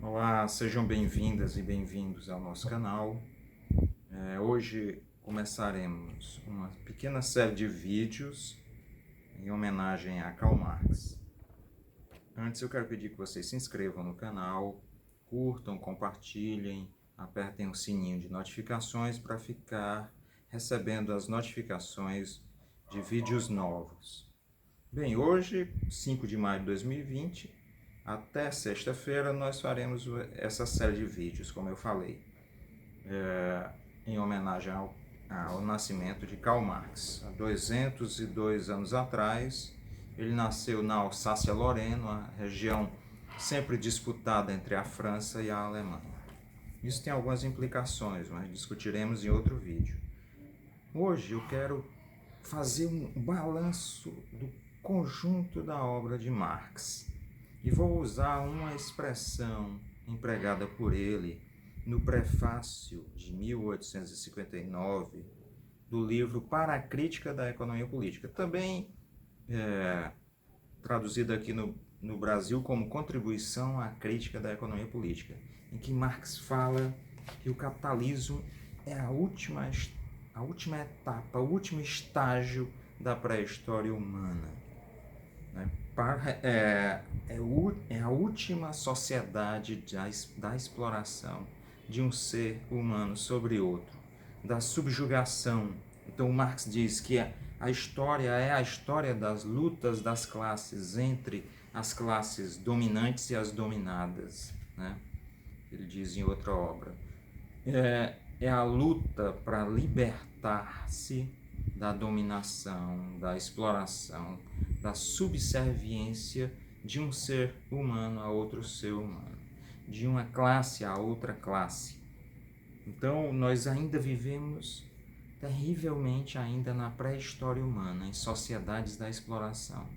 Olá, sejam bem-vindas e bem-vindos ao nosso canal. Hoje começaremos uma pequena série de vídeos em homenagem a Karl Marx. Antes eu quero pedir que vocês se inscrevam no canal, curtam, compartilhem, apertem o sininho de notificações para ficar recebendo as notificações de vídeos novos. Bem, hoje, 5 de maio de 2020, até sexta-feira nós faremos essa série de vídeos, como eu falei, em homenagem ao nascimento de Karl Marx. Há 202 anos atrás, ele nasceu na Alsácia-Lorena, uma região sempre disputada entre a França e a Alemanha. Isso tem algumas implicações, mas discutiremos em outro vídeo. Hoje eu quero fazer um balanço do conjunto da obra de Marx. E vou usar uma expressão empregada por ele no prefácio de 1859 do livro Para a Crítica da Economia Política, também traduzido aqui no Brasil como Contribuição à Crítica da Economia Política, em que Marx fala que o capitalismo é a última etapa, o último estágio da pré-história humana. É a última sociedade da exploração de um ser humano sobre outro, da subjugação. Então Marx diz que a história é a história das lutas das classes entre as classes dominantes e as dominadas, né? Ele diz em outra obra. É a luta para libertar-se da dominação, da exploração, da subserviência de um ser humano a outro ser humano, de uma classe a outra classe. Então, nós ainda vivemos terrivelmente ainda na pré-história humana, em sociedades da exploração,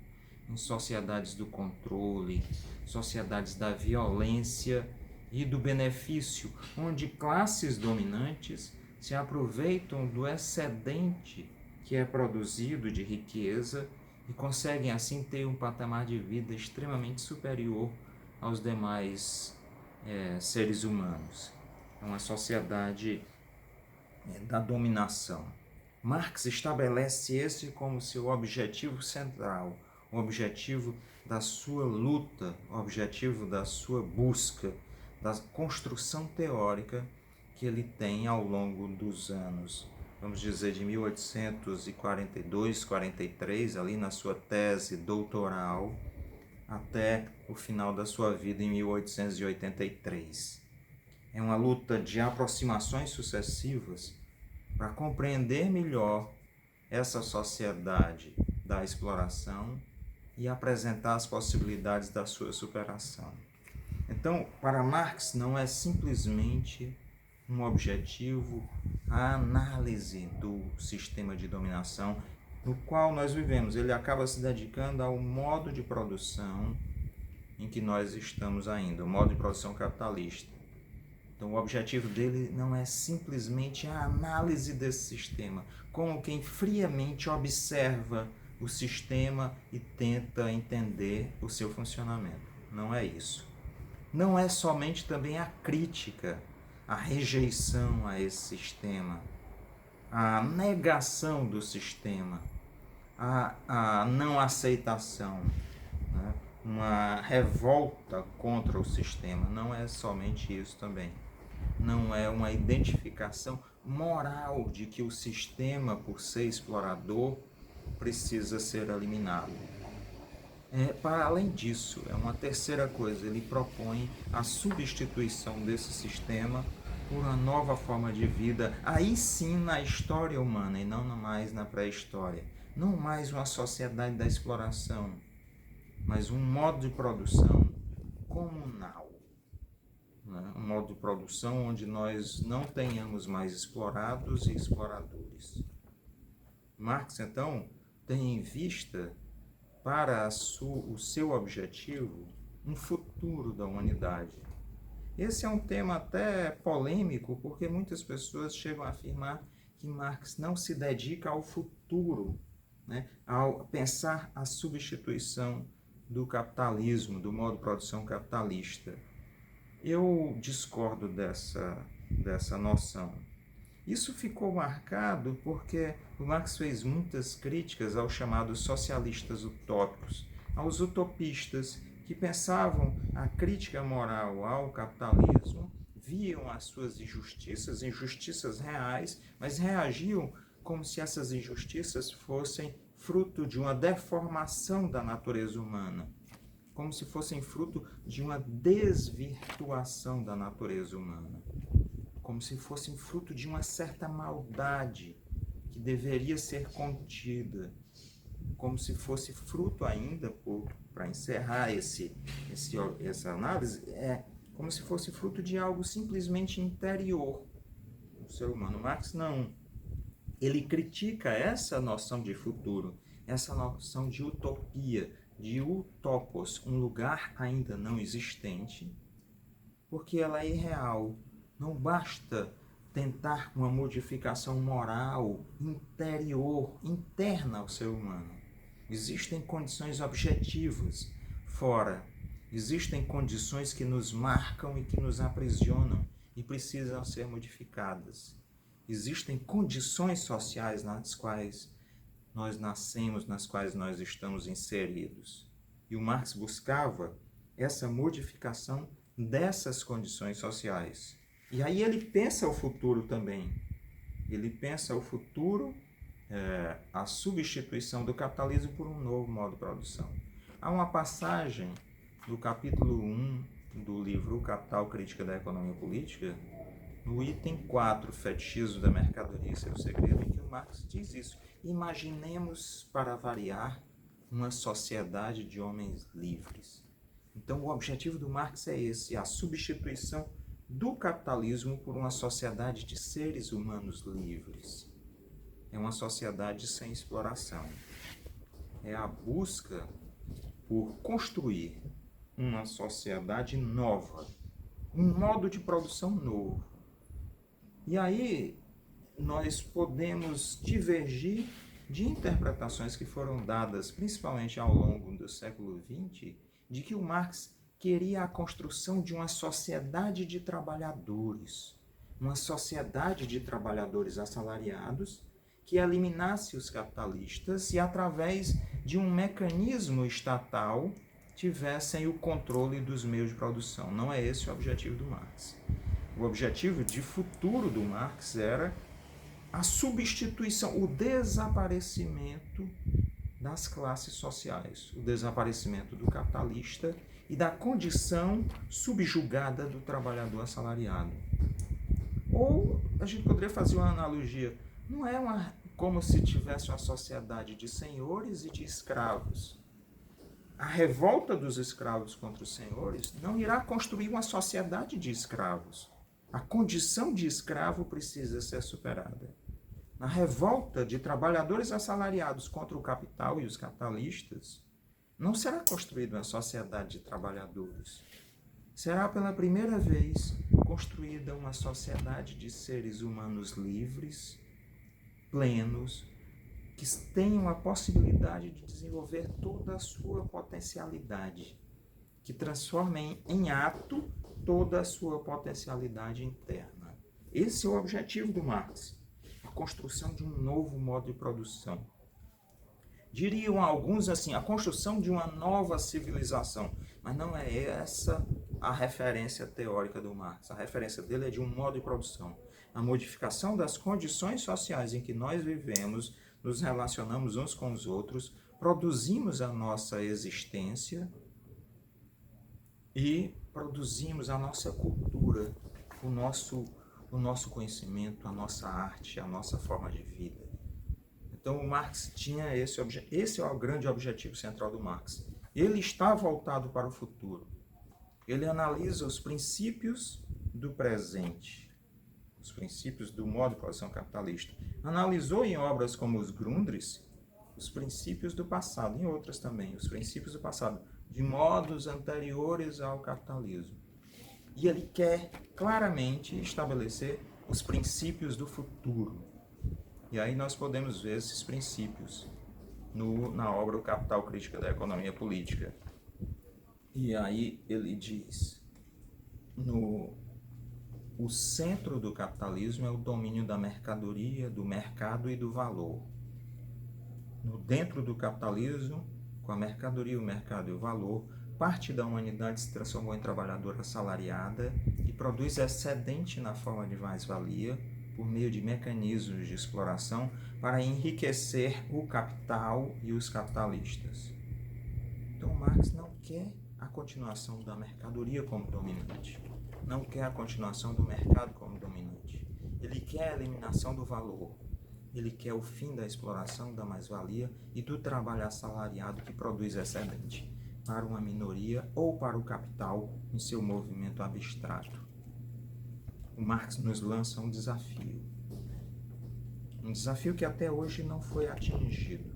em sociedades do controle, sociedades da violência e do benefício, onde classes dominantes se aproveitam do excedente que é produzido de riqueza e conseguem assim ter um patamar de vida extremamente superior aos demais seres humanos. É uma sociedade da dominação. Marx estabelece esse como seu objetivo central, o objetivo da sua luta, o objetivo da sua busca, da construção teórica que ele tem ao longo dos anos, vamos dizer de 1842, 43, ali na sua tese doutoral, até o final da sua vida em 1883. É uma luta de aproximações sucessivas para compreender melhor essa sociedade da exploração e apresentar as possibilidades da sua superação. Então, para Marx, não é simplesmente um objetivo a análise do sistema de dominação no qual nós vivemos. Ele acaba se dedicando ao modo de produção em que nós estamos ainda, o modo de produção capitalista. Então, o objetivo dele não é simplesmente a análise desse sistema, como quem friamente observa o sistema e tenta entender o seu funcionamento. Não é isso. Não é somente também a crítica, a rejeição a esse sistema, a negação do sistema, a não aceitação, né? Uma revolta contra o sistema. Não é somente isso também. Não é uma identificação moral de que o sistema, por ser explorador, precisa ser eliminado. Para além disso, é uma terceira coisa, ele propõe a substituição desse sistema por uma nova forma de vida, aí sim na história humana e não mais na pré-história. Não mais uma sociedade da exploração, mas um modo de produção comunal. Um modo de produção onde nós não tenhamos mais explorados e exploradores. Marx, então, tem em vista para o seu objetivo um futuro da humanidade. Esse é um tema até polêmico, porque muitas pessoas chegam a afirmar que Marx não se dedica ao futuro, né? Ao pensar a substituição do capitalismo, do modo de produção capitalista. Eu discordo dessa noção. Isso ficou marcado porque o Marx fez muitas críticas aos chamados socialistas utópicos, aos utopistas que pensavam a crítica moral ao capitalismo, viam as suas injustiças, injustiças reais, mas reagiam como se essas injustiças fossem fruto de uma deformação da natureza humana, como se fossem fruto de uma desvirtuação da natureza humana, como se fossem fruto de uma certa maldade que deveria ser contida, como se fosse fruto ainda, para encerrar essa análise, como se fosse fruto de algo simplesmente interior do ser humano. Marx não. Ele critica essa noção de futuro, essa noção de utopia, de utopos, um lugar ainda não existente, porque ela é irreal. Não basta tentar uma modificação moral interior, interna ao ser humano. Existem condições objetivas fora. Existem condições que nos marcam e que nos aprisionam e precisam ser modificadas. Existem condições sociais nas quais nós nascemos, nas quais nós estamos inseridos. E o Marx buscava essa modificação dessas condições sociais. E aí ele pensa o futuro também. Ele pensa o futuro, a substituição do capitalismo por um novo modo de produção. Há uma passagem do capítulo 1 do livro O Capital, Crítica da Economia Política, no item 4, Fetichismo da Mercadoria e seu Segredo, em que o Marx diz isso. Imaginemos, para variar, uma sociedade de homens livres. Então, o objetivo do Marx é esse, a substituição do capitalismo por uma sociedade de seres humanos livres. É uma sociedade sem exploração. É a busca por construir uma sociedade nova, um modo de produção novo. E aí nós podemos divergir de interpretações que foram dadas, principalmente ao longo do século XX, de que o Marx queria a construção de uma sociedade de trabalhadores, uma sociedade de trabalhadores assalariados que eliminasse os capitalistas e, através de um mecanismo estatal, tivessem o controle dos meios de produção. Não é esse o objetivo do Marx. O objetivo de futuro do Marx era a substituição, o desaparecimento das classes sociais, o desaparecimento do capitalista e da condição subjugada do trabalhador assalariado. Ou a gente poderia fazer uma analogia, não é como se tivesse uma sociedade de senhores e de escravos. A revolta dos escravos contra os senhores não irá construir uma sociedade de escravos. A condição de escravo precisa ser superada. Na revolta de trabalhadores assalariados contra o capital e os capitalistas, não será construída uma sociedade de trabalhadores. Será pela primeira vez construída uma sociedade de seres humanos livres, plenos, que tenham a possibilidade de desenvolver toda a sua potencialidade, que transformem em ato toda a sua potencialidade interna. Esse é o objetivo do Marx, a construção de um novo modo de produção. Diriam alguns assim, a construção de uma nova civilização, mas não é essa a referência teórica do Marx. A referência dele é de um modo de produção, a modificação das condições sociais em que nós vivemos, nos relacionamos uns com os outros, produzimos a nossa existência e produzimos a nossa cultura, o nosso conhecimento, a nossa arte, a nossa forma de vida. Então o Marx tinha esse é o grande objetivo central do Marx. Ele está voltado para o futuro. Ele analisa os princípios do presente, os princípios do modo de produção capitalista. Analisou em obras como os Grundrisse os princípios do passado, em outras também, os princípios do passado, de modos anteriores ao capitalismo. E ele quer claramente estabelecer os princípios do futuro. E aí nós podemos ver esses princípios na obra O Capital, Crítica da Economia Política. E aí ele diz: O centro do capitalismo é o domínio da mercadoria, do mercado e do valor. Dentro do capitalismo, com a mercadoria, o mercado e o valor, parte da humanidade se transformou em trabalhadora assalariada e produz excedente na forma de mais-valia por meio de mecanismos de exploração para enriquecer o capital e os capitalistas. Então, Marx não quer a continuação da mercadoria como dominante, não quer a continuação do mercado como dominante. Ele quer a eliminação do valor. Ele quer o fim da exploração, da mais-valia e do trabalho assalariado que produz excedente para uma minoria ou para o capital em seu movimento abstrato. O Marx nos lança um desafio que até hoje não foi atingido.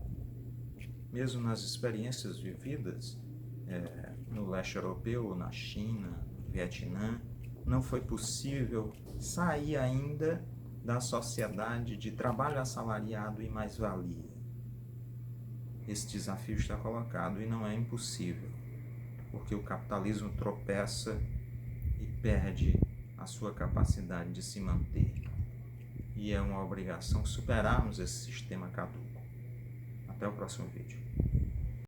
Mesmo nas experiências vividas no leste europeu, na China, no Vietnã, não foi possível sair ainda da sociedade de trabalho assalariado e mais-valia. Esse desafio está colocado e não é impossível, porque o capitalismo tropeça e perde a sua capacidade de se manter. E é uma obrigação superarmos esse sistema caduco. Até o próximo vídeo.